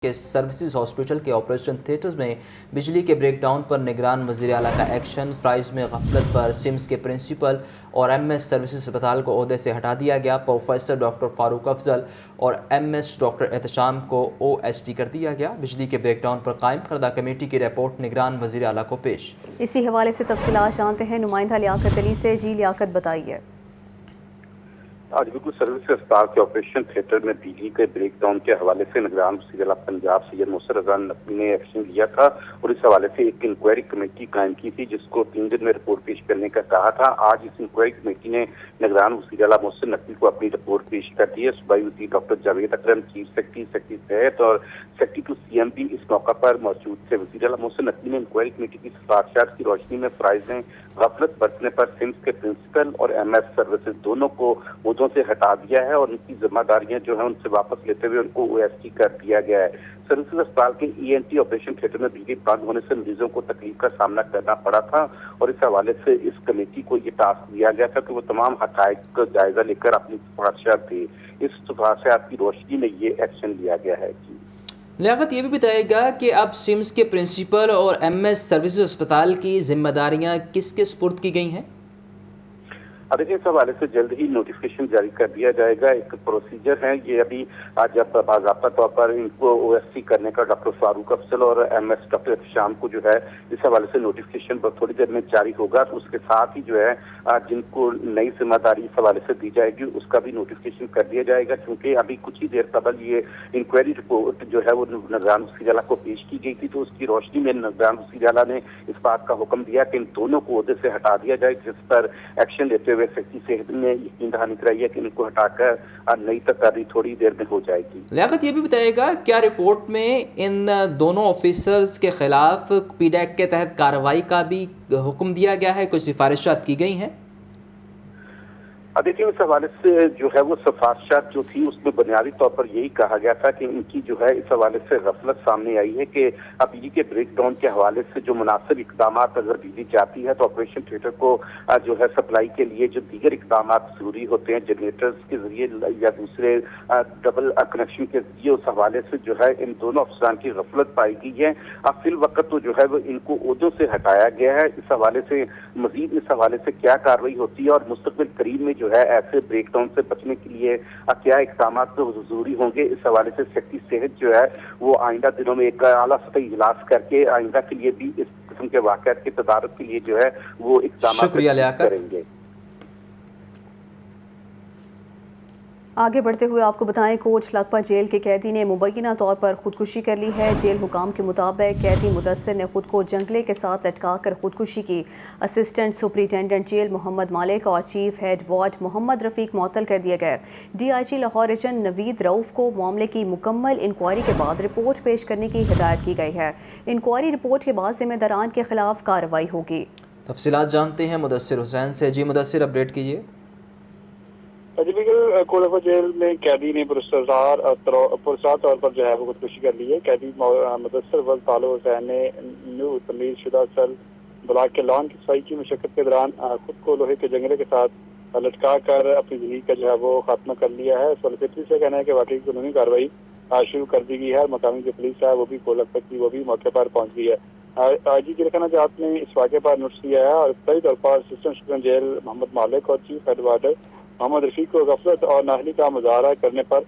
کے services hospital کے operation theatres میں بجلی کے بریک ڈاؤن پر نگران وزیر اعلیٰ کا ایکشن، فرائض میں غفلت پر سمس کے پرنسپل اور ایم ایس سروسز اسپتال کو عہدے سے ہٹا دیا گیا۔ پروفیسر ڈاکٹر فاروق افضل اور ایم ایس ڈاکٹر احتشام کو او ایس ٹی کر دیا گیا۔ بجلی کے بریک ڈاؤن پر قائم کردہ کمیٹی کی رپورٹ نگران وزیر اعلیٰ کو پیش۔ اسی حوالے سے تفصیلات جانتے ہیں نمائندہ لیاقت علی سے۔ جی لیاقت، بتائیے۔ آج بالکل سروس اسپتال کے آپریشن تھیٹر میں بجلی کے بریک ڈاؤن کے حوالے سے نگران وزیر اعلیٰ پنجاب سید محسن رضا نقوی نے ایکشن لیا تھا اور اس حوالے سے ایک انکوائری کمیٹی قائم کی تھی جس کو 3 دن میں رپورٹ پیش کرنے کا کہا تھا۔ آج اس انکوائری کمیٹی نے نگران وزیر اعلیٰ محسن نقوی کو اپنی رپورٹ پیش کر دی ہے۔ صوبائی وزیر ڈاکٹر جاوید اکرم، چیف سیکرٹری صحت اور سیکرٹری ٹو سی ایم بھی اس موقع پر موجود تھے۔ وزیر اعلیٰ محسن نقوی نے انکوائری کمیٹی کی سفارشات کی روشنی میں فرائض میں غفلت برتنے پر سمس کے پرنسپل اور ایم ایس سروسز دونوں کو عہدوں سے ہٹا دیا ہے اور ان کی ذمہ داریاں جو ہیں ان سے واپس لیتے ہوئے ان کو او ایس ٹی کر دیا گیا ہے۔ سروسز اسپتال کے ای این ٹی آپریشن تھیٹر میں بجلی بند ہونے سے مریضوں کو تکلیف کا سامنا کرنا پڑا تھا اور اس حوالے سے اس کمیٹی کو یہ ٹاسک دیا گیا تھا کہ وہ تمام حقائق کا جائزہ لے کر اپنی سفارشات دے۔ اس سفارشات کی روشنی میں یہ ایکشن لیا گیا ہے۔ لیاقت، یہ بھی بتائے گا کہ اب سمس کے پرنسپل اور ایم ایس سروسز اسپتال کی ذمہ داریاں کس کے سپرد کی گئی ہیں؟ دیکھیے، اس حوالے سے جلد ہی نوٹیفکیشن جاری کر دیا جائے گا۔ ایک پروسیجر ہے یہ، ابھی جب باضابطہ طور پر ان کو او ایس سی کرنے کا ڈاکٹر فاروق افضل اور ایم ایس ڈاکٹر احتشام کو جو ہے اس حوالے سے نوٹیفکیشن تھوڑی دیر میں جاری ہوگا، تو اس کے ساتھ ہی جو ہے جن کو نئی ذمہ داری اس حوالے سے دی جائے گی اس کا بھی نوٹیفکیشن کر دیا جائے گا، کیونکہ ابھی کچھ ہی دیر قبل یہ انکوائری رپورٹ جو ہے وہ نگران وزیر اعلیٰ کو پیش کی گئی تھی، تو اس کی روشنی میں نگران وزیر اعلیٰ نے اس بات کا حکم دیا کہ ان دونوں کو عہدے سے ہٹا دیا جائے، جس پر ایکشن لیتے ہوئے سیکرٹری صحت نے یقین دہانی کرائی ہے کہ ان کو ہٹا کر نئی تقرری تھوڑی دیر میں ہو جائے گی۔ لیاقت، یہ بھی بتائے گا کیا رپورٹ میں ان دونوں آفیسرز کے خلاف پی ڈیک کے تحت کارروائی کا بھی حکم دیا گیا ہے؟ کوئی سفارشات کی گئی ہیں؟ دیکھیے، اس حوالے سے جو ہے وہ سفارشات جو تھی اس میں بنیادی طور پر یہی کہا گیا تھا کہ ان کی جو ہے اس حوالے سے غفلت سامنے آئی ہے کہ بجلی کے بریک ڈاؤن کے حوالے سے جو مناسب اقدامات اگر بجلی جاتی ہے تو آپریشن تھیٹر کو جو ہے سپلائی کے لیے جو دیگر اقدامات ضروری ہوتے ہیں جنریٹرز کے ذریعے یا دوسرے ڈبل کنیکشن کے ذریعے، اس حوالے سے جو ہے ان دونوں افسران کی غفلت پائی گئی ہے۔ اب فی الوقت تو جو ہے وہ ان کو عہدوں سے ہٹایا گیا ہے۔ اس حوالے سے مزید اس حوالے سے کیا کارروائی ہوتی ہے اور مستقبل قریب میں جو ہے ایسے بریک ڈاؤن سے بچنے کے لیے کیا اقدامات ضروری ہوں گے، اس حوالے سے سیکرٹری صحت جو ہے وہ آئندہ دنوں میں ایک اعلیٰ سطحی اجلاس کر کے آئندہ کے لیے بھی اس قسم کے واقعات کے تدارک کے لیے جو ہے وہ اقدامات کریں گے۔ آگے بڑھتے ہوئے آپ کو بتائیں، کوٹ لکھپت جیل کے قیدی نے مبینہ طور پر خودکشی کر لی ہے۔ جیل حکام کے مطابق قیدی مدثر نے خود کو جنگلے کے ساتھ لٹکا کر خودکشی کی۔ Assistant superintendent jail Muhammad Malik اور chief head ward Muhammad Rafiq معطل کر دیے گئے۔ D I G Lahore region Naveed Rauf کو معاملے کی مکمل انکوائری کے بعد رپورٹ پیش کرنے کی ہدایت کی گئی ہے۔ انکوائری رپورٹ کے بعد ذمہ داران کے خلاف کارروائی ہوگی۔ تفصیلات جانتے ہیں مدثر حسین سے۔ جی مدثر، اپڈیٹ کیجیے۔ کوٹ لکھپت جیل میں قیدی نے پرسرار طور پر جو ہے وہ خودکشی کر لی ہے۔ قیدی مدثر وز طالب حسین نے نیو تمیز شدہ سیل بلاک کے لان کی صفائی کی مشقت کے دوران خود کو لوہے کے جنگلے کے ساتھ لٹکا کر اپنی زندگی کا جو ہے وہ خاتمہ کر لیا ہے۔ سیکرٹری سے کہنا ہے کہ واقعی قانونی کارروائی شروع کر دی گئی ہے اور مقامی جو پولیس ہے وہ بھی کوٹ لکھپت کی وہ بھی موقع پر پہنچ گئی ہے۔ آئی جی کے جات نے اس واقعے پر نوٹس دیا ہے اور ابتدائی طور پر assistant superintendent jail Muhammad Malik اور چیف ہیڈ وارڈر محمد رفیق کو غفلت اور نااہلی کا مظاہرہ کرنے پر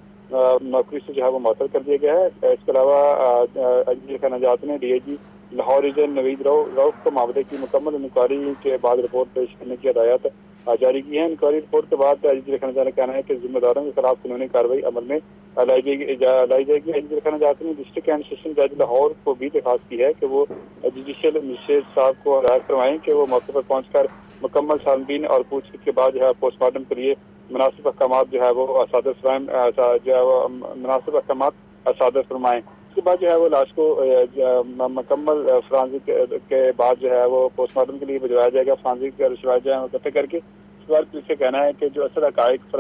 نوکری سے جو ہے وہ معطل کر دیا گیا ہے۔ اس کے علاوہ آئی جی نے D I G Lahore region Naveed Rauf کو معاملے کی مکمل انکوائری کے بعد رپورٹ پیش کرنے کی ہدایت جاری کی ہے۔ انکوائری رپورٹ کے بعد آئی جی نے کہنا ہے کہ ذمہ داروں کے خلاف قانونی کارروائی عمل میں لائی جائے گی۔ آئی جی نے ڈسٹرکٹ اینڈ سیشن جج لاہور کو بھی درخواست کی ہے کہ وہ جوڈیشل مجسٹریٹ صاحب کو ہدایت کروائیں کہ وہ موقع پر پہنچ کر مکمل چھانبین اور پوچھ گچھ کے بعد جو ہے پوسٹ مارٹم کے لیے مناسب احکامات جو ہے وہ صادر فرمائیں۔ اس کے بعد جو ہے وہ لاش کو مکمل فرانزک کے بعد جو ہے وہ پوسٹ مارٹم کے لیے بھجوایا جائے گا۔ فرانزک روایت جو ہے اکٹھے کر کے اس کے بعد پولیس سے کہنا ہے کہ جو اصل حقائق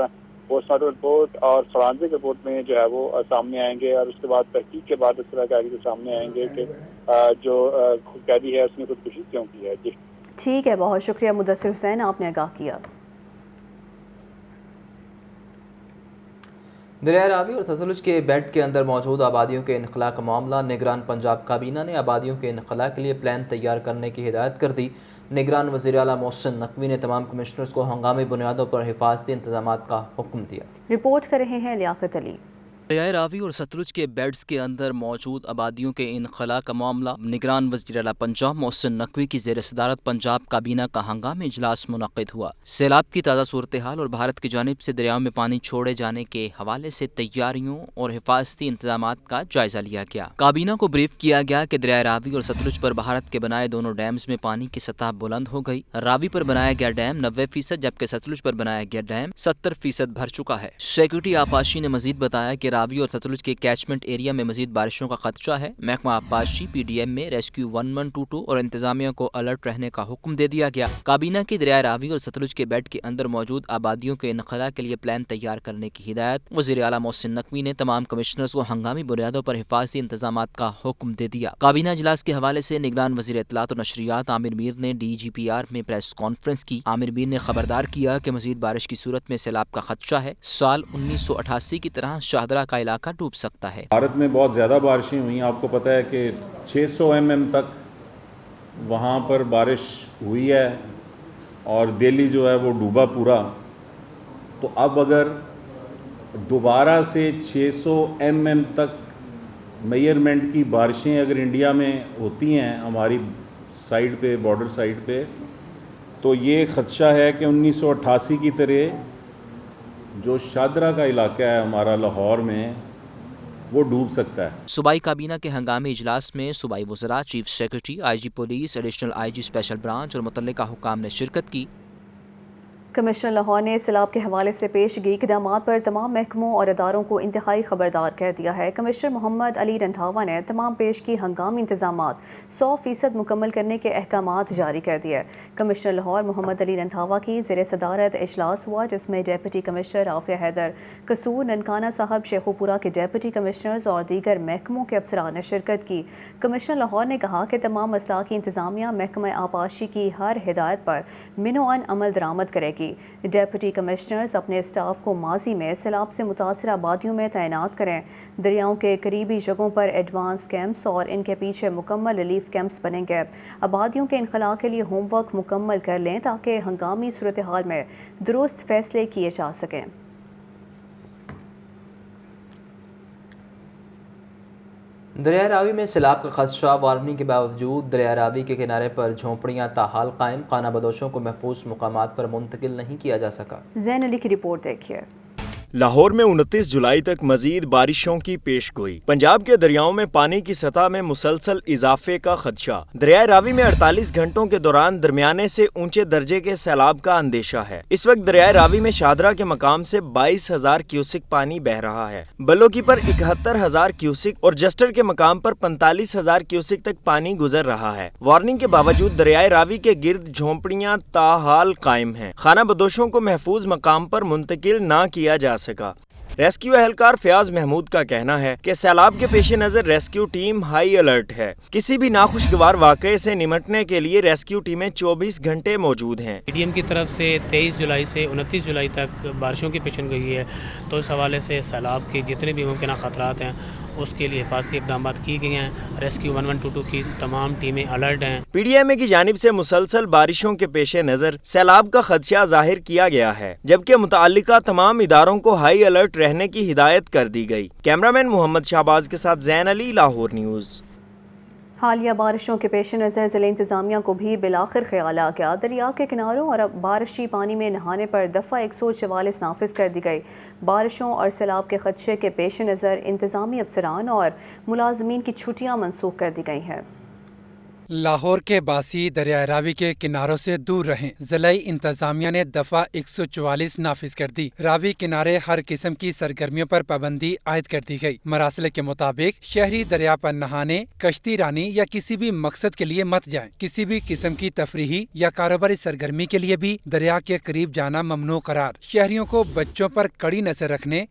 پوسٹ مارٹم رپورٹ اور فرانزک رپورٹ میں جو ہے وہ سامنے آئیں گے اور اس کے بعد تحقیق کے بعد اصل حقائق جو سامنے آئیں گے کہ جو قیدی ہے اس نے خودکشی کیوں کی ہے۔ جی ٹھیک ہے، بہت شکریہ مدثر حسین، آپ نے آگاہ کیا۔ دریائے راوی اور ستلج کے بیڈ کے اندر موجود آبادیوں کے انخلاء کا معاملہ نگران پنجاب کابینہ نے آبادیوں کے انخلاء کے لیے پلان تیار کرنے کی ہدایت کر دی۔ نگران وزیر اعلیٰ محسن نقوی نے تمام کمشنرز کو ہنگامی بنیادوں پر حفاظتی انتظامات کا حکم دیا۔ رپورٹ کر رہے ہیں لیاقت علی۔ دریائے راوی اور ستلج کے بیڈز کے اندر موجود آبادیوں کے انخلاء کا معاملہ نگران وزیر اعلیٰ پنجاب محسن نقوی کی زیر صدارت پنجاب کابینہ کا ہنگامی اجلاس منعقد ہوا۔ سیلاب کی تازہ صورتحال اور بھارت کی جانب سے دریاؤں میں پانی چھوڑے جانے کے حوالے سے تیاریوں اور حفاظتی انتظامات کا جائزہ لیا گیا۔ کابینہ کو بریف کیا گیا کہ دریائے راوی اور ستلج پر بھارت کے بنائے دونوں ڈیمز میں پانی کی سطح بلند ہو گئی۔ راوی پر بنایا گیا ڈیم 90% جبکہ ستلج پر بنایا گیا ڈیم 70% بھر چکا ہے۔ سیکورٹی آبپاشی نے مزید بتایا کہ راوی اور ستلج کے کیچمنٹ ایریا میں مزید بارشوں کا خدشہ ہے۔ محکمہ آبپاشی پی ڈی ایم میں ریسکیو 1122 اور انتظامیہ کو الرٹ رہنے کا حکم دے دیا گیا۔ کابینہ کی دریائے راوی اور ستلج کے بیڈ کے اندر موجود آبادیوں کے انخلاء کے لیے پلان تیار کرنے کی ہدایت وزیر اعلیٰ محسن نقوی نے تمام کمشنرز کو ہنگامی بنیادوں پر حفاظتی انتظامات کا حکم دے دیا۔ کابینہ اجلاس کے حوالے سے نگران وزیر اطلاعات اور نشریات عامر میر نے ڈی جی پی آر میں پریس کانفرنس کی۔ عامر میر نے خبردار کیا کہ مزید بارش کی صورت میں سیلاب کا خدشہ ہے۔ سال 1988 کی طرح شاہدرہ کا علاقہ ڈوب سکتا ہے۔ بھارت میں بہت زیادہ بارشیں ہوئیں، آپ کو پتہ ہے کہ 600 mm تک وہاں پر بارش ہوئی ہے اور دہلی جو ہے وہ ڈوبا پورا۔ تو اب اگر دوبارہ سے 600 mm تک میئرمنٹ کی بارشیں اگر انڈیا میں ہوتی ہیں ہماری سائڈ پہ، بارڈر سائڈ پہ، تو یہ خدشہ ہے کہ 1988 کی طرح جو شاہدرہ کا علاقہ ہے ہمارا لاہور میں، وہ ڈوب سکتا ہے۔ صوبائی کابینہ کے ہنگامی اجلاس میں صوبائی وزراء، chief secretary, I G police, additional I G special branch اور متعلقہ حکام نے شرکت کی۔ کمشنر لاہور نے سیلاب کے حوالے سے پیش گئی اقدامات پر تمام محکموں اور اداروں کو انتہائی خبردار کر دیا ہے۔ کمشنر محمد علی رندھاوا نے تمام پیش کی ہنگامی انتظامات 100% مکمل کرنے کے احکامات جاری کر دیے۔ کمشنر لاہور محمد علی رندھاوا کی زیر صدارت اجلاس ہوا، جس میں ڈیپٹی کمشنر رافعہ حیدر، قصور، ننکانہ صاحب، شیخو پورہ کے ڈیپٹی کمشنرز اور دیگر محکموں کے افسران نے شرکت کی۔ کمشنر لاہور نے کہا کہ تمام اضلاع کی انتظامیہ محکمہ آبپاشی کی ہر ہدایت پر منوعاً عمل درآمد کرے گی۔ ڈیپٹی کمشنرز اپنے اسٹاف کو ماضی میں سیلاب سے متاثرہ آبادیوں میں تعینات کریں۔ دریاؤں کے قریبی جگہوں پر ایڈوانس کیمپس اور ان کے پیچھے مکمل ریلیف کیمپس بنیں گے۔ آبادیوں کے انخلاء کے لیے ہوم ورک مکمل کر لیں تاکہ ہنگامی صورتحال میں درست فیصلے کیے جا سکیں۔ دریائے راوی میں سیلاب کا خدشہ، وارننگ کے باوجود دریائے راوی کے کنارے پر جھونپڑیاں تاحال قائم، خانہ بدوشوں کو محفوظ مقامات پر منتقل نہیں کیا جا سکا۔ زین علی کی رپورٹ دیکھیے۔ لاہور میں 29 جولائی تک مزید بارشوں کی پیش گوئی۔ پنجاب کے دریاؤں میں پانی کی سطح میں مسلسل اضافے کا خدشہ۔ دریائے راوی میں 48 گھنٹوں کے دوران درمیانے سے اونچے درجے کے سیلاب کا اندیشہ ہے۔ اس وقت دریائے راوی میں شاہدرہ کے مقام سے 22,000 کیوسک پانی بہہ رہا ہے۔ بلوکی پر 71,000 کیوسک اور جسٹر کے مقام پر 45,000 کیوسک تک پانی گزر رہا ہے۔ وارننگ کے باوجود دریائے راوی کے گرد جھونپڑیاں تاحال قائم ہیں۔ خانہ بدوشوں کو محفوظ مقام پر منتقل نہ کیا جا سکا۔ ریسکیو اہلکار فیاض محمود کا کہنا ہے کہ سیلاب کے پیش نظر ریسکیو ٹیم ہائی الرٹ ہے۔ کسی بھی ناخوشگوار واقعے سے نمٹنے کے لیے ریسکیو ٹیمیں 24 گھنٹے موجود ہیں۔ پی ڈی ایم کی طرف سے 23 جولائی سے 29 جولائی تک بارشوں کی پیشن گوئی ہے، تو اس حوالے سے سیلاب کے جتنے بھی ممکنہ خطرات ہیں اس کے لیے حفاظتی اقدامات کی گئی ہیں۔ ریسکیو 1122 کی تمام ٹیمیں الرٹ ہیں۔ پی ڈی ایم اے کی جانب سے مسلسل بارشوں کے پیش نظر سیلاب کا خدشہ ظاہر کیا گیا ہے، جبکہ متعلقہ تمام اداروں کو ہائی الرٹ رہنے کی ہدایت کر دی گئی۔ کیمرامین محمد شہباز کے ساتھ زین علی، لاہور نیوز۔ حالیہ بارشوں کے پیش نظر ضلع انتظامیہ کو بھی بالآخر خیال آ گیا۔ دریا کے کناروں اور بارشی پانی میں نہانے پر دفعہ 144 نافذ کر دی گئی۔ بارشوں اور سیلاب کے خدشے کے پیش نظر انتظامی افسران اور ملازمین کی چھٹیاں منسوخ کر دی گئی ہیں۔ لاہور کے باسی دریائے راوی کے کناروں سے دور رہیں، ضلعی انتظامیہ نے دفعہ 144 نافذ کر دی۔ راوی کنارے ہر قسم کی سرگرمیوں پر پابندی عائد کر دی گئی۔ مراسل کے مطابق شہری دریا پر نہانے، کشتی رانی یا کسی بھی مقصد کے لیے مت جائیں۔ کسی بھی قسم کی تفریحی یا کاروباری سرگرمی کے لیے بھی دریا کے قریب جانا ممنوع قرار۔ شہریوں کو بچوں پر کڑی نظر رکھنے،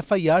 FIR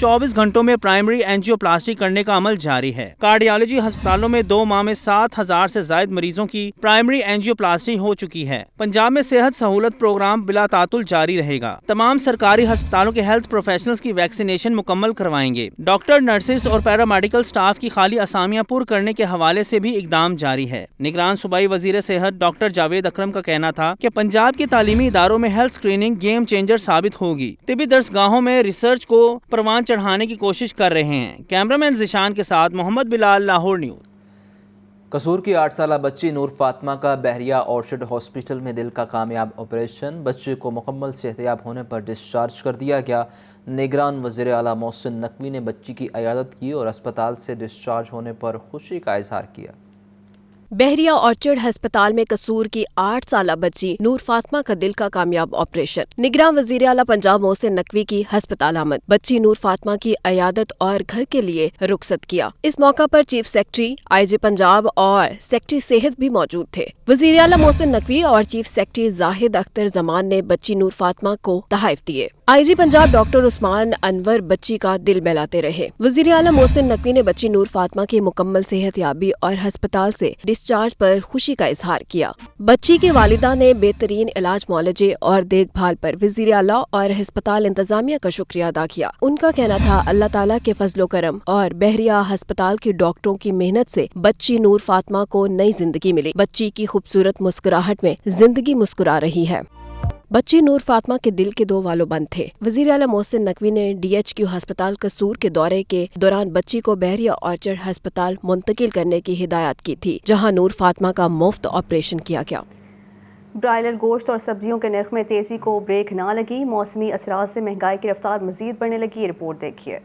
24 گھنٹوں میں پرائمری اینجیوپلاسٹی کرنے کا عمل جاری ہے۔ کارڈیالوجی ہسپتالوں میں 2 ماہ میں 7,000 سے زائد مریضوں کی پرائمری اینجیوپلاسٹی ہو چکی ہے۔ پنجاب میں صحت سہولت پروگرام بلا تعطل جاری رہے گا۔ تمام سرکاری ہسپتالوں کے ہیلتھ پروفیشنلز کی ویکسینیشن مکمل کروائیں گے۔ ڈاکٹر، نرسز اور پیرامیڈیکل سٹاف کی خالی اسامیاں پر کرنے کے حوالے سے بھی اقدام جاری ہے۔ نگران صوبائی وزیر صحت ڈاکٹر جاوید اکرم کا کہنا تھا کہ پنجاب کے تعلیمی اداروں میں ہیلتھ اسکریننگ گیم چینجر ثابت ہوگی۔ طبی درسگاہوں میں ریسرچ کو پروان چڑھانے کی کوشش کر رہے ہیں۔ کیمرامین ذیشان کے ساتھ محمد بلال، لاہور نیوز۔ قصور کی 8 سالہ بچی نور فاطمہ کا بحریہ اورچرڈ ہاسپٹل میں دل کا کامیاب آپریشن، بچے کو مکمل صحتیاب ہونے پر ڈسچارج کر دیا گیا۔ نگران وزیر اعلیٰ محسن نقوی نے بچی کی عیادت کی اور اسپتال سے ڈسچارج ہونے پر خوشی کا اظہار کیا۔ بحریہ اورچرڈ ہسپتال میں قصور کی 8 سالہ بچی نور فاطمہ کا دل کا کامیاب آپریشن، نگران وزیر اعلیٰ پنجاب محسن نقوی کی ہسپتال آمد، بچی نور فاطمہ کی عیادت اور گھر کے لیے رخصت کیا۔ اس موقع پر چیف سیکرٹری IG پنجاب اور سیکرٹری صحت بھی موجود تھے۔ وزیر اعلیٰ محسن نقوی اور چیف سیکرٹری زاہد اختر زمان نے بچی نور فاطمہ کو تحائف دیے۔ IG پنجاب ڈاکٹر عثمان انور بچی کا دل بہلاتے رہے۔ وزیر اعلیٰ محسن نقوی نے بچی نور فاطمہ کی مکمل صحت یابی اور ہسپتال سے ڈسچارج پر خوشی کا اظہار کیا۔ بچی کی والدہ نے بہترین علاج، معالجے اور دیکھ بھال پر وزیر اعلیٰ اور ہسپتال انتظامیہ کا شکریہ ادا کیا۔ ان کا کہنا تھا اللہ تعالیٰ کے فضل و کرم اور بحریہ ہسپتال کی ڈاکٹروں کی محنت سے بچی نور فاطمہ کو نئی زندگی ملی۔ بچی کی خوبصورت مسکراہٹ میں زندگی مسکرا رہی ہے۔ بچی نور فاطمہ کے دل کے 2 والو بند تھے۔ وزیر اعلیٰ محسن نقوی نے DHQ ہسپتال قصور کے دورے کے دوران بچی کو بحریہ اورچرڈ ہسپتال منتقل کرنے کی ہدایت کی تھی، جہاں نور فاطمہ کا مفت آپریشن کیا گیا۔ برائلر گوشت اور سبزیوں کے نرخ میں تیزی کو بریک نہ لگی، موسمی اثرات سے مہنگائی کی رفتار مزید بڑھنے لگی۔ رپورٹ دیکھیے۔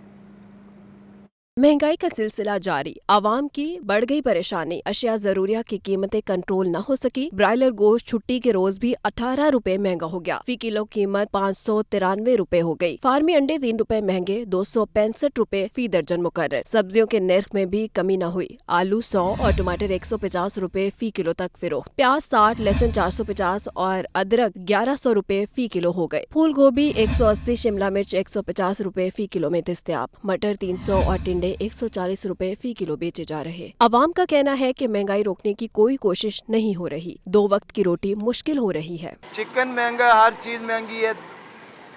مہنگائی کا سلسلہ جاری، عوام کی بڑھ گئی پریشانی، اشیاء ضروریہ کی قیمتیں کنٹرول نہ ہو سکی۔ برائلر گوشت چھٹی کے روز بھی 18 روپے مہنگا ہو گیا، فی کلو قیمت 593 روپے ہو گئی۔ فارمی انڈے 3 روپے مہنگے، 265 روپے فی درجن مقرر۔ سبزیوں کے نرخ میں بھی کمی نہ ہوئی، آلو 100 اور ٹماٹر 150 روپے فی کلو تک فروخت، پیاز 60، لہسن 450 اور ادرک 1100 روپے فی کلو ہو گئے۔ پھول گوبھی 180، شملہ مرچ 150 روپے فی کلو میں دستیاب، مٹر 300 اور ٹنڈے 140 روپے فی کلو بیچے جا رہے۔ عوام کا کہنا ہے کہ مہنگائی روکنے کی کوئی کوشش نہیں ہو رہی، 2 وقت کی روٹی مشکل ہو رہی ہے۔ چکن مہنگا ہے، ہر چیز مہنگی ہے،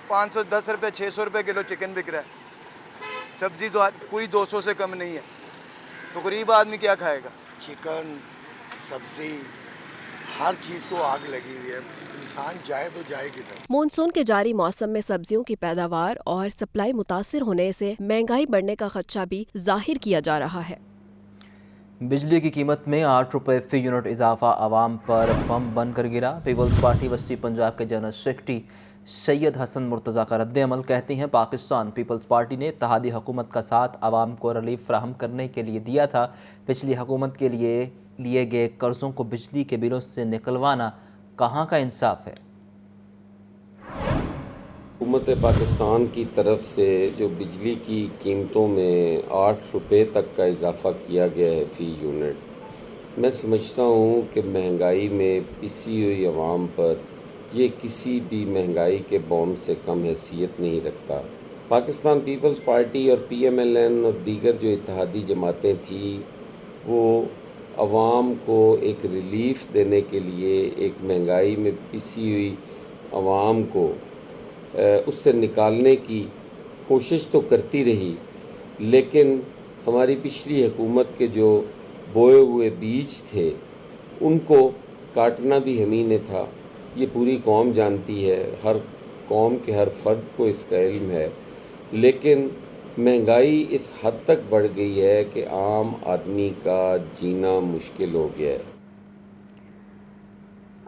510 روپے 600 روپے کلو چکن بک رہا ہے، سبزی تو کوئی 200 سے کم نہیں ہے، تو غریب آدمی کیا کھائے گا؟ چکن، سبزی، ہر چیز کو آگ لگی ہوئی ہے، انسان جائے تو جائے کدھر؟ مونسون کے جاری موسم میں سبزیوں کی پیداوار اور سپلائی متاثر ہونے سے مہنگائی بڑھنے کا خدشہ بھی ظاہر کیا جا رہا ہے۔ بجلی کی قیمت میں 8 روپے فی یونٹ اضافہ عوام پر بم بن کر گرا۔ پیپلز پارٹی وسطی پنجاب کے جنرل سیکرٹری سید حسن مرتضیٰ کا رد عمل، کہتے ہیں پاکستان پیپلز پارٹی نے اتحادی حکومت کا ساتھ عوام کو ریلیف فراہم کرنے کے لیے دیا تھا، پچھلی حکومت کے لیے گئے قرضوں کو بجلی کے بلوں سے نکلوانا کہاں کا انصاف ہے؟ حکومت پاکستان کی طرف سے جو بجلی کی قیمتوں میں 8 روپے تک کا اضافہ کیا گیا ہے فی یونٹ، میں سمجھتا ہوں کہ مہنگائی میں پسی ہوئی عوام پر یہ کسی بھی مہنگائی کے بوم سے کم حیثیت نہیں رکھتا۔ پاکستان پیپلز پارٹی اور PMLN اور دیگر جو اتحادی جماعتیں تھیں، وہ عوام کو ایک ریلیف دینے کے لیے، ایک مہنگائی میں پسی ہوئی عوام کو اس سے نکالنے کی کوشش تو کرتی رہی، لیکن ہماری پچھلی حکومت کے جو بوئے ہوئے بیج تھے ان کو کاٹنا بھی ہمیں نے تھا۔ یہ پوری قوم جانتی ہے، ہر قوم کے ہر فرد کو اس کا علم ہے، لیکن مہنگائی اس حد تک بڑھ گئی ہے کہ عام آدمی کا جینا مشکل ہو گیا ہے۔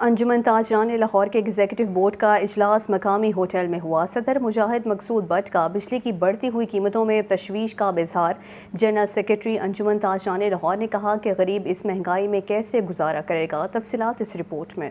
انجمن تاجران لاہور کے ایگزیکٹو بورڈ کا اجلاس مقامی ہوٹل میں ہوا۔ صدر مجاہد مقصود بٹ کا بجلی کی بڑھتی ہوئی قیمتوں میں تشویش کا اظہار۔ جنرل سیکرٹری انجمن تاجران لاہور نے کہا کہ غریب اس مہنگائی میں کیسے گزارا کرے گا۔ تفصیلات اس رپورٹ میں۔